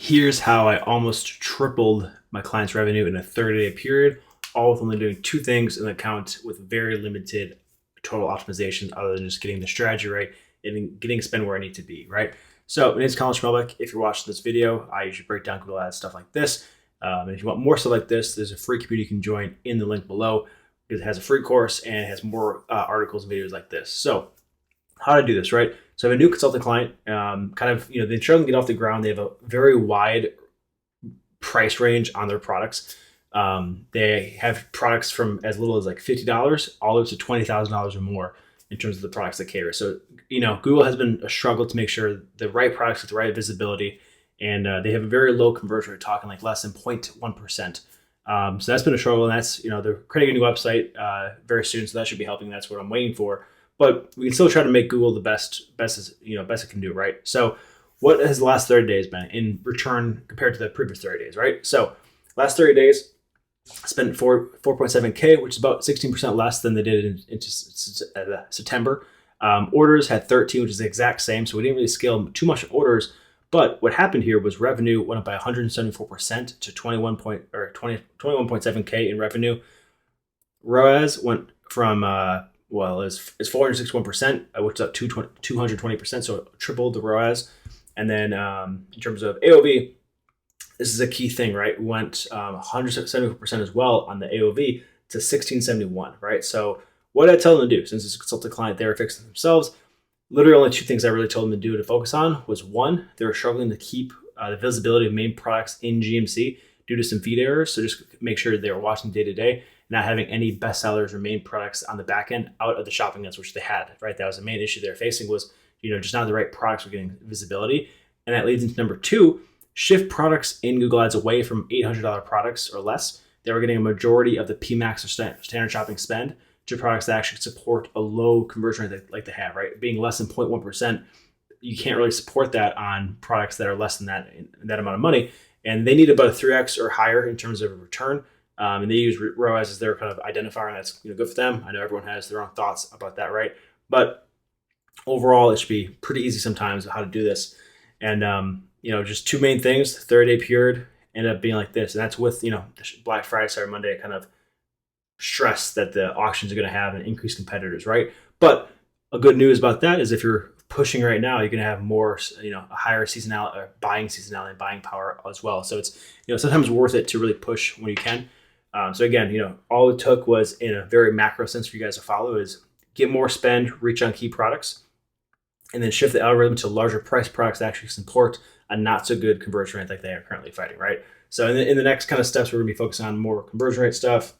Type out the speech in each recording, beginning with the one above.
Here's how I almost tripled my client's revenue in a 30-day period, all with only doing two things in the account with very limited total optimization other than just getting the strategy right and getting spend where I need to be, right? So my name is Collin Schmelebeck. If you're watching this video, I usually break down Google Ads, stuff like this. And if you want more stuff like this, there's a free community you can join in the link below because it has a free course and it has more articles and videos like this. So how to do this, right? So I have a new consulting client, they're struggling to get off the ground. They have a very wide price range on their products. They have products from as little as like $50 all the way to $20,000 or more in terms of the products they cater. So, Google has been a struggle to make sure the right products with the right visibility, and they have a very low conversion rate, talking like less than 0.1%. So that's been a struggle, and that's, they're creating a new website very soon, so that should be helping. That's what I'm waiting for. But we can still try to make Google the best it can do, right? So what has the last 30 days been in return compared to the previous 30 days, right? So last 30 days, I spent 4.7K, which is about 16% less than they did in September. Orders had 13, which is the exact same. So we didn't really scale too much orders. But what happened here was revenue went up by 174% to 21.7K in revenue. ROAS went from it's 461%, which is up 220%, so tripled the ROAS. And then in terms of AOV, this is a key thing, right? We went 174% as well on the AOV to 1671, right? So what did I tell them to do? Since it's a consultant client, they were fixing themselves. Literally only two things I really told them to do to focus on was one, they were struggling to keep the visibility of main products in GMC due to some feed errors. So just make sure they were watching day to day, not having any bestsellers or main products on the back end out of the shopping notes, which they had, right? That was the main issue they were facing was, just not the right products were getting visibility. And that leads into number two, shift products in Google Ads away from $800 products or less. They were getting a majority of the PMAX or standard shopping spend to products that actually support a low conversion rate like they have, right? Being less than 0.1%, you can't really support that on products that are less than that amount of money. And they need about a 3x or higher in terms of a return. And they use ROAS as their kind of identifier, and that's good for them. I know everyone has their own thoughts about that, right? But overall, it should be pretty easy sometimes how to do this. And just two main things: 30-day period ended up being like this, and that's with Black Friday, Cyber Monday kind of stress that the auctions are going to have and increased competitors, right? But a good news about that is if you're pushing right now, you're going to have more, a higher seasonality, or buying seasonality, and buying power as well. So it's sometimes worth it to really push when you can. So again, all it took was, in a very macro sense for you guys to follow, is get more spend, reach on key products, and then shift the algorithm to larger price products that actually support a not so good conversion rate like they are currently fighting, right? So in the next kind of steps, we're going to be focusing on more conversion rate stuff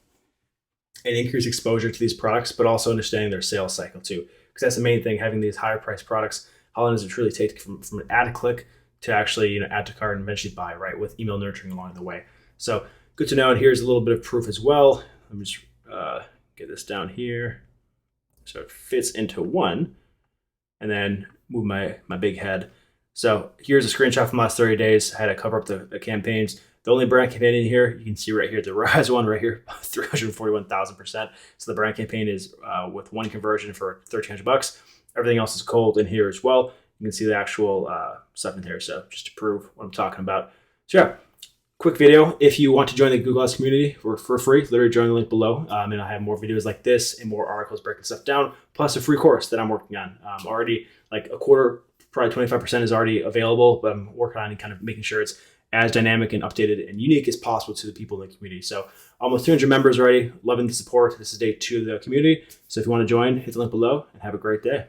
and increase exposure to these products, but also understanding their sales cycle too, because that's the main thing. Having these higher priced products, how long does it truly take from an add to click to actually add to cart and eventually buy, right? With email nurturing along the way. So good to know. And here's a little bit of proof as well. Let me just get this down here so it fits into one, and then move my big head. So here's a screenshot from the last 30 days. I had to cover up the campaigns. The only brand campaign in here, you can see right here, the ROAS one right here, 341,000%. So the brand campaign is with one conversion for $1,300. Everything else is cold in here as well. You can see the actual stuff in here. So just to prove what I'm talking about. So yeah, quick video. If you want to join the Google Ads community for free, literally join the link below. And I have more videos like this and more articles breaking stuff down, plus a free course that I'm working on. Already like a quarter, probably 25% is already available, but I'm working on kind of making sure it's as dynamic and updated and unique as possible to the people in the community. So almost 200 members already, loving the support. This is day 2 of the community. So if you want to join, hit the link below and have a great day.